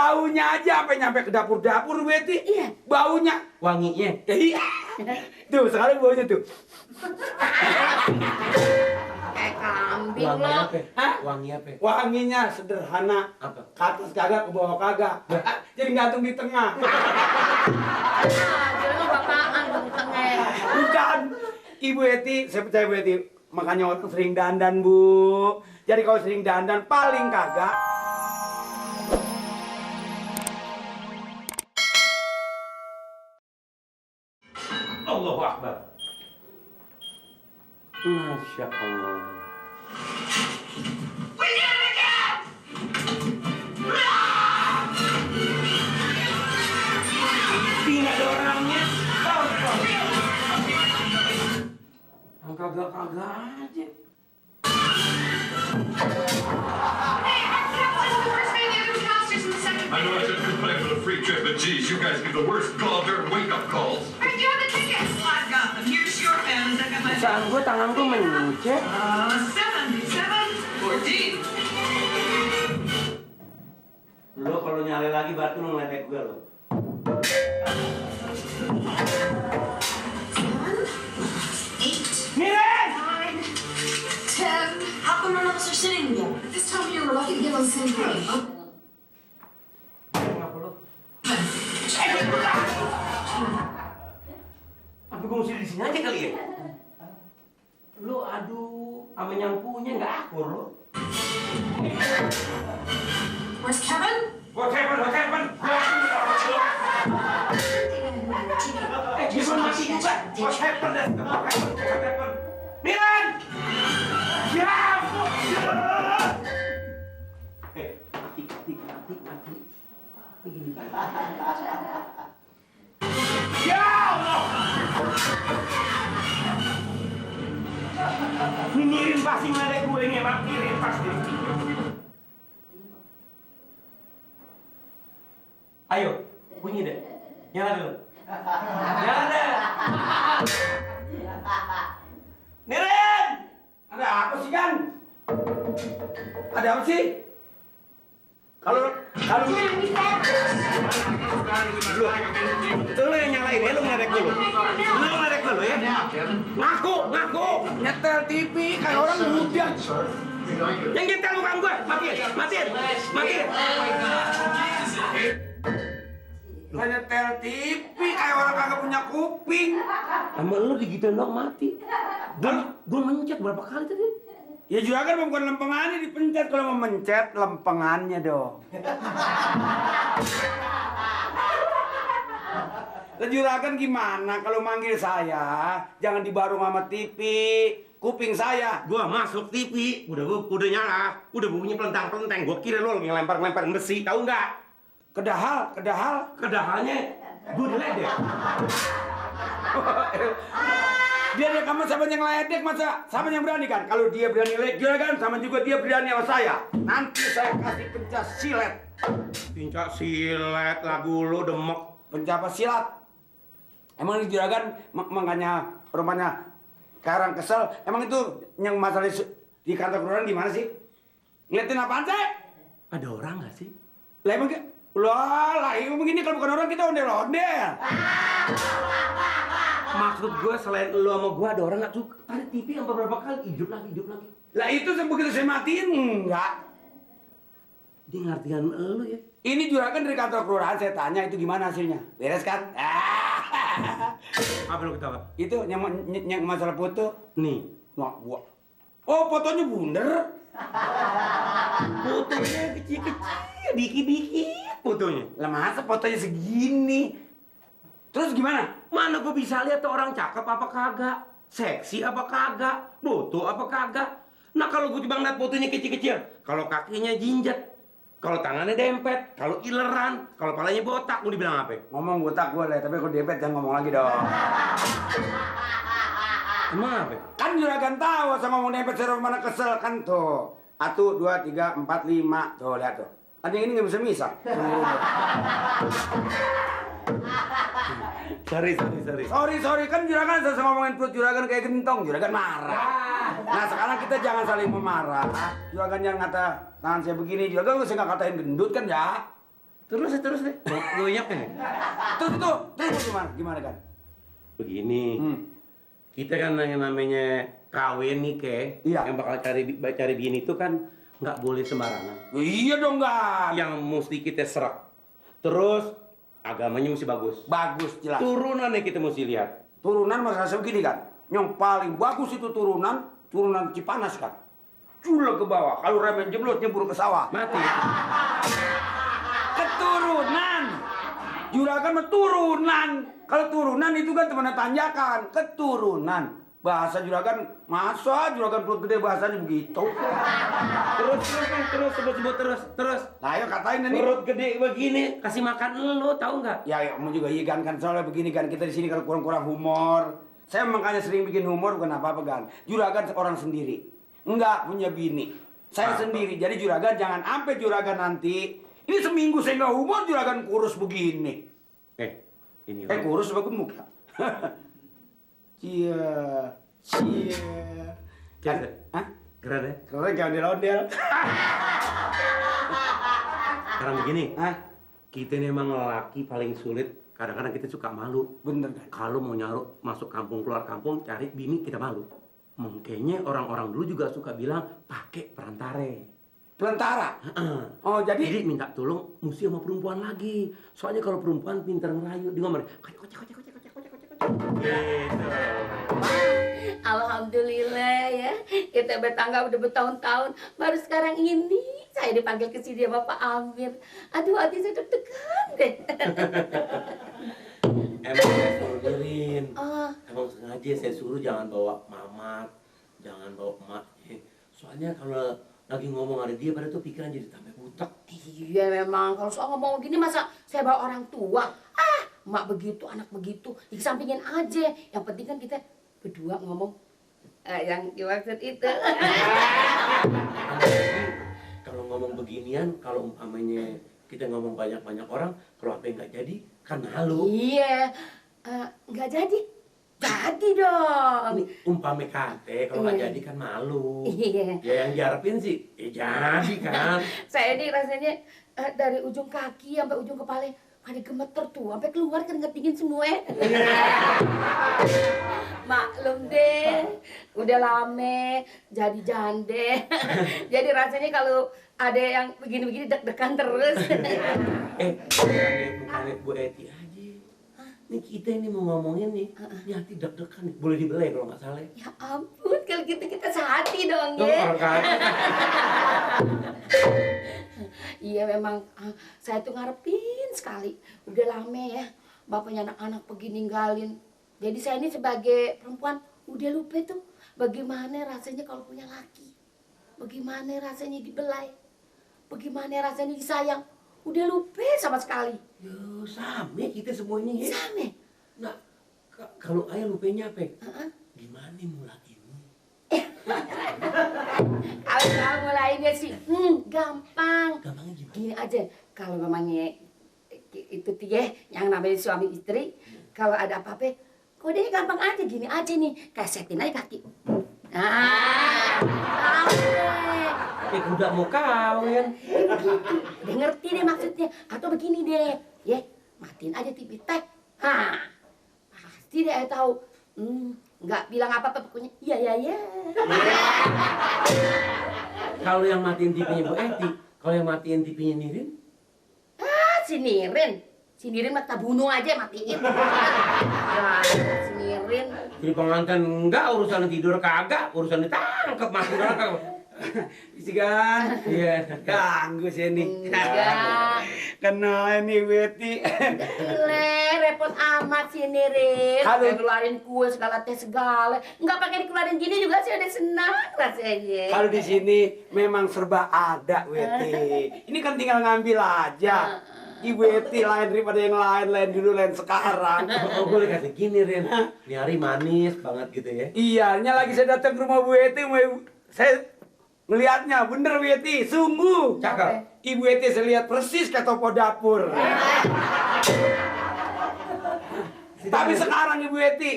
Baunya aja sampai nyampe ke dapur-dapur, Beti. Iya. Baunya. Wanginya. Iya. Tuh, sekarang baunya tuh. Kayak kambing Wangi lo. apa? Hah? Wangi apa? Wanginya sederhana. Apa? Ke atas kagak, ke bawah kagak. Jadi gantung di tengah. Jadi lo bapaan dong tengah. Bukan. Ibu Eti, saya percaya Bu Eti. Makanya waktu sering dandan, Bu. Jadi kalau sering dandan, paling kagak. Allahu Akbar. Masya Allah. Tidak ada orangnya. Kagak-kagak aja. I know I shouldn't complain for the free trip, but geez, you guys give the worst god-darn wake-up calls. Where'd you have the tickets? I've got them. Here's your pen. I got my Saan gua tangan gua mencet. 77, 14. Lo kalau nyala lagi batu lo ngeledek gua lo. 8, Miren! 9, 10. How come none of us are sitting together? At this time of year, we're lucky to get on the same page. Kenapa lo? Apa gua mesti di sini aja kali ya? Lo aduh, sama nyampunya nggak akur lo. Where's Kevin? What happened? Gimana masih juga? What happened? Miran! Diam! Mati. Begini kan. Ya Allah! Mirin pasti ngeledek gue ini emang mirin pasti. Ayo, bunyi deh. Nyala dulu. Nyala deh. Mirin! Ada apa sih, Kan? Ada apa sih? Kalau Lu yang nyalain ya, lu ngeledek dulu. Lu ngeledek dulu ya. ngaku nyetel TV kayak orang muda. Yang nyetel bukan gue. Matiin. Lah nyetel TV kayak orang kagak punya kuping. Sama lu digituin dong mati. Gue mencet berapa kali tadi? Ya juragan bukan lempengannya dipencet, kalau mau mencet lempengannya dong. Lah juragan gimana kalau manggil saya? Jangan dibarung sama TV, kuping saya. Gua masuk TV, udah nyala, udah bunyi pelentang-pelentang. Gua kira lo lagi ngelempar besi, tahu nggak? Kedahal. Kedahalnya gua diledek. Dia kamu sama yang ledek masa sama yang berani kan? Kalau dia berani ledek juragan, sama juga dia berani sama saya. Nanti saya kasih pencak silet. Pincak silet, lagu lo demek. Pencak silat. Emang ini juragan makanya rumahnya karang kesel. Emang itu yang masalah di kantor kelurahan di mana sih? Ngeliatin apaan sih? Ada orang nggak sih? Lah emang lah begini kalau bukan orang kita ondel-ondel. Maksud gue selain lo sama gue ada orang nggak tuh? Tadi TV yang beberapa kali hidup lagi. Lah itu begitu saya matiin enggak. Dia ngertian lo ya? Ini juragan dari kantor kelurahan, saya tanya itu gimana hasilnya? Beres kan? Apa lo ketawa? Itu yang masalah foto. Nih, Nah, gua. Oh, fotonya bunder. fotonya kecil-kecil, dikit-dikit fotonya. Lah masa fotonya segini? Terus gimana? Mana gue bisa lihat tuh orang cakep apa kagak? Seksi apa kagak? Foto apa kagak? Nah kalau gue tiba ngeliat fotonya kecil-kecil, kalau kakinya jinjet, kalau tangannya dempet, kalau ileran, kalau palanya botak, mau dibilang apa? Ngomong botak gua lah, tapi kalau dempet jangan ngomong lagi dong. Emang apa? Kan juragan tahu sama ngomong dempet saya mana kesel kan tuh. 1, 2, 3, 4, 5. Tuh lihat tuh. Kan yang ini nggak bisa misah. Sorry kan juragan saya ngomongin perut juragan kayak gentong, juragan marah. Nah sekarang kita jangan saling memarah. Juragan jangan ngata tangan saya begini, juragan saya nggak katain gendut kan ya? Terus deh. Goyang kan? Terus gimana kan? Begini. Kita kan yang namanya kawin nih, Ke. Iya. Yang bakal cari bini itu kan nggak boleh sembarangan. Iya dong, Gan. Yang mesti kita serak. Terus agamanya mesti bagus. Bagus, jelas. Turunannya kita mesti lihat. Turunan masalah begini kan. Yang paling bagus itu turunan Cipanas kan. Culek ke bawah. Kalau remen jeblos nyebur ke sawah. Mati. Keturunan. Juragan mah turunan. Kalau turunan itu kan teman tanjakan. Keturunan. Bahasa juragan, masa juragan perut gede bahasanya begitu. Terus sebut terus. Nah, ayo katain nih. Perut gede begini, kasih makan lu, tahu nggak? Ya, kamu juga iya kan soalnya begini kan kita di sini kalau kurang-kurang humor. Saya makanya sering bikin humor bukan apa-apa kan. Juragan orang sendiri. Enggak punya bini. Saya sendiri. Jadi juragan jangan sampai juragan nanti ini seminggu saya nggak humor juragan kurus begini. Ini Kurus apa gemuk ya? Cia. Hah? Keren ya? Keren kayak ondel-ondel. Sekarang begini, Hah? kita ini emang lelaki paling sulit. Kadang-kadang kita suka malu. Bener kan? Kalau mau nyaru masuk kampung keluar kampung cari bini kita malu. Mungkinnya orang-orang dulu juga suka bilang pakai perantare. Pelantara. Heeh. Oh, jadi minta tolong mesti sama perempuan lagi. Soalnya kalau perempuan pintar ngerayu, dia ngomong, kocek. Gitu. Alhamdulillah ya. Kita bertangga udah bertahun-tahun. Baru sekarang ini saya dipanggil ke sini sama Pak Amir. Aduh, hati saya deg-degan deh. Emang saya suruh Nirin. Emang sengaja saya suruh jangan bawa mamat, jangan bawa emaknya. Soalnya kalau lagi ngomong ada dia pada tuh pikiran jadi tambah butek. Iya memang, kalau soal ngomong gini masa saya bawa orang tua? Emak begitu, anak begitu, dikesampingin aja. Yang penting kan kita berdua ngomong yang dimaksud itu. Kalau ngomong beginian, kalau umpamanya kita ngomong banyak-banyak orang, kalau apa yang nggak jadi, kan malu. Iya, nggak jadi. Jadi dong. Ini umpame kate, kalau nggak jadi kan malu. Iya. Ya yang diharapin sih, jadi kan. Saya ini rasanya dari ujung kaki sampai ujung kepala ada gemeter tuh, sampai keluar keringet dingin semua. Maklum deh, udah lame, jadi jande. Jadi rasanya kalau ada yang begini-begini deg-degan terus. Bukannya Bu Eti aja. Nih kita ini mau ngomongin nih, ini hati deg-degan nih. Boleh dibelai kalau nggak salah. Ya ampun, kalau gitu kita sehati dong Tuh, ya. orang kaya. Iya memang saya tuh ngarepin sekali. Udah lama ya bapaknya anak-anak pergi ninggalin. Jadi saya ini sebagai perempuan udah lupa tuh bagaimana rasanya kalau punya laki. Bagaimana rasanya dibelai. Bagaimana rasanya disayang. Udah lupa sama sekali. Yo, sama kita semuanya ya. Sama. Nah, kalau ayah lupanya apa? Gimana mulai ini? Kalau mulainya sih, gampang. Gampangnya gimana? Gini aja, kalau memangnya itu ya, yang namanya suami istri, kalau ada apa-apa, kodenya gampang aja, gini aja nih, kesetin aja kaki. Nah, Udah mau kawin. udah ngerti deh maksudnya. Atau begini deh, ya, matiin aja TV tek. Pasti deh tahu. Nggak bilang apa-apa pokoknya. Iya. Kalau yang matiin TV-nya Bu Eti, kalau yang matiin TV-nya Nirin? Si Nirin mah kita bunuh aja matiin. Ya, si Nirin. Jadi pengantin enggak, urusan tidur kagak, urusan ditangkap mati orang kagak. Isi kan? Iya. Ganggu sih ini. Enggak. Kena ini Weti. Repot amat si Nirin. Kalau- Keluarin kue segala teh segala. Enggak pakai dikeluarin gini juga sih udah senang rasanya. Kalau di sini memang serba ada, Weti. Ini kan tinggal ngambil aja. Ibu Weti lain daripada yang lain dulu, lain sekarang. Oh, boleh kasih gini, Ren. Ini hari manis banget gitu ya. Iya, lagi saya datang ke rumah Bu Weti, saya melihatnya bener Weti, sungguh. Cakep. Ibu Weti saya lihat persis kayak toko dapur. Tapi sekarang Ibu Eti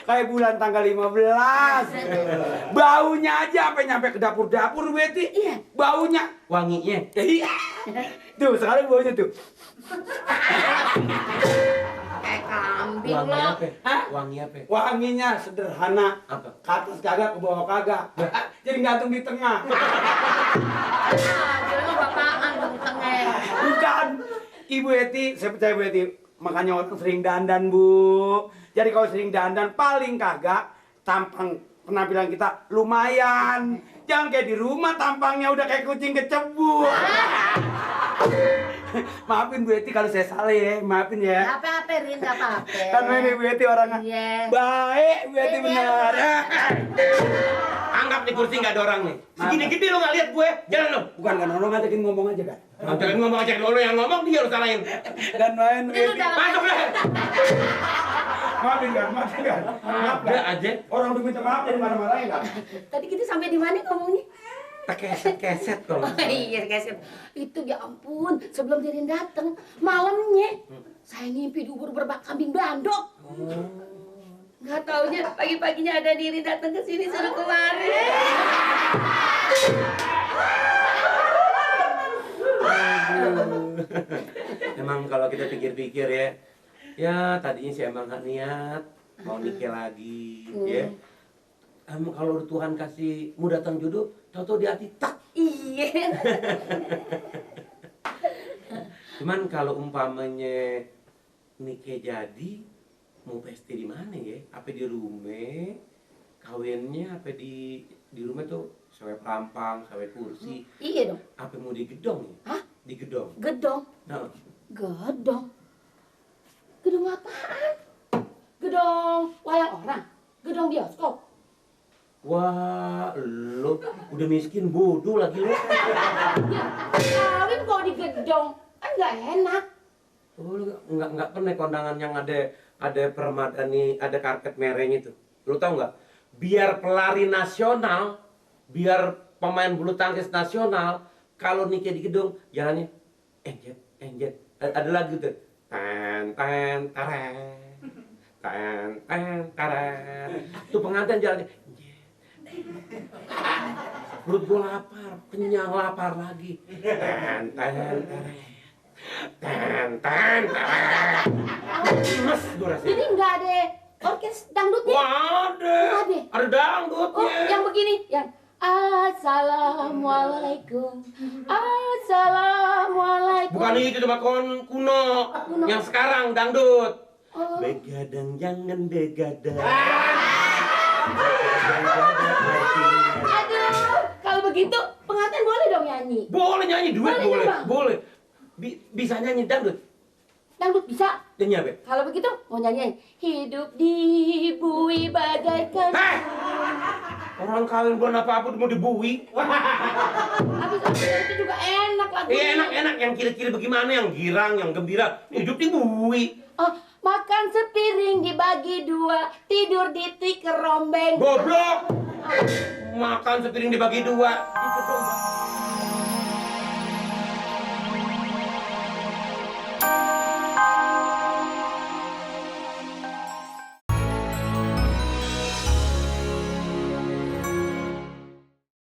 kayak bulan tanggal 15. Baunya aja sampai nyampe ke dapur-dapur Ibu Eti. Iya. Baunya. Wanginya. Iya. Tuh, sekarang baunya tuh. Kayak kambing Wangi lo. apa? Hah? Wangi apa? Wanginya sederhana. Apa? Ke atas kagak, ke bawah kagak. Jadi gantung di tengah. Jadi lo bapaan di tengah. Bukan. Ibu Eti, saya percaya Ibu Eti. Makanya orang sering dandan, Bu. Jadi kalau sering dandan, paling kagak tampang penampilan kita lumayan. Jangan kayak di rumah tampangnya udah kayak kucing kecebur. Maafin Bu Eti kalau saya salah ya, maafin ya. Apa-apa, Rin, gak apa-apa. Karena ini Bu Eti orangnya Iya. baik, Bu Eti benar. Anggap nih kursi nggak ada orang nih. Segini gede lo nggak lihat gue. Jalan lo. Bukan kan orang ngajakin ngomong aja kan. Jangan ngomong aja lo yang ngomong dia lo salahin. Dan main Bu Eti. Masuk deh. Maafin kan, maafin kan. Maaf Udah kan. aja. Orang udah minta maaf jadi marah-marahin kan. Tadi kita sampai di mana ngomongnya? Tak keset kalau. Iya, guys. Itu ya ampun, sebelum Dirin datang, malamnya saya ngimpi dubur berbak kambing bandok. Nggak taunya pagi-paginya ada Dirin datang ke sini suruh kemari. Emang kalau kita pikir-pikir ya, ya tadinya sih emang nggak niat mau nikah lagi, ya. Emang kalau Tuhan kasih mau datang jodoh, tahu-tahu di hati tak. Iya. Cuman kalau umpamanya nikah jadi, mau pesta di mana ya? Apa di rumah? Kawinnya apa di rumah tuh sewa perampang, sewa kursi. Iya dong. Apa mau di gedong ya? Hah? Di gedong. Gedong. Nah, Gedong. Gedong apaan? Gedong wayang orang. Gedong bioskop. wah, lo udah miskin bodoh lagi lo. Ya, kawin kok di gedong. Kan nggak enak. Oh, lu nggak pernah kondangan yang ada permadani, ada karpet merahnya itu. Lu tahu nggak? Biar pelari nasional, biar pemain bulu tangkis nasional, kalau nikah di gedung jalannya enjet, enjet. Ada lagu tuh. Tan tan taren. Tan tan taren. Tuh pengantin jalannya enjet. Perut gua lapar, kenyang lapar lagi. Tan tan taren. Tan tan taren. Mas gua rasanya. Jadi nggak ada orkes dangdutnya? Wah, ada. Ada dangdutnya. Oh, yang begini, yang Assalamualaikum, Assalamualaikum. Bukan itu cuma kuno. Kuno. Yang sekarang dangdut. Oh. Begadang jangan begadang. Aduh, kalau begitu pengantin boleh dong nyanyi. Boleh nyanyi duet, Boleh, boleh. Bang. Boleh. Bisa nyanyi dangdut. Dangdut bisa. Nyanyi apa? Kalau begitu mau nyanyiin hidup di bui bagaikan. Hei! Orang kawin belum apa-apa mau dibui. Habis itu juga enak lagunya. Iya enak-enak. Yang kiri-kiri bagaimana? Yang girang, yang gembira. Hidup dibui. Oh, makan sepiring dibagi dua, tidur di tikar rombeng. Goblok. Makan sepiring dibagi dua.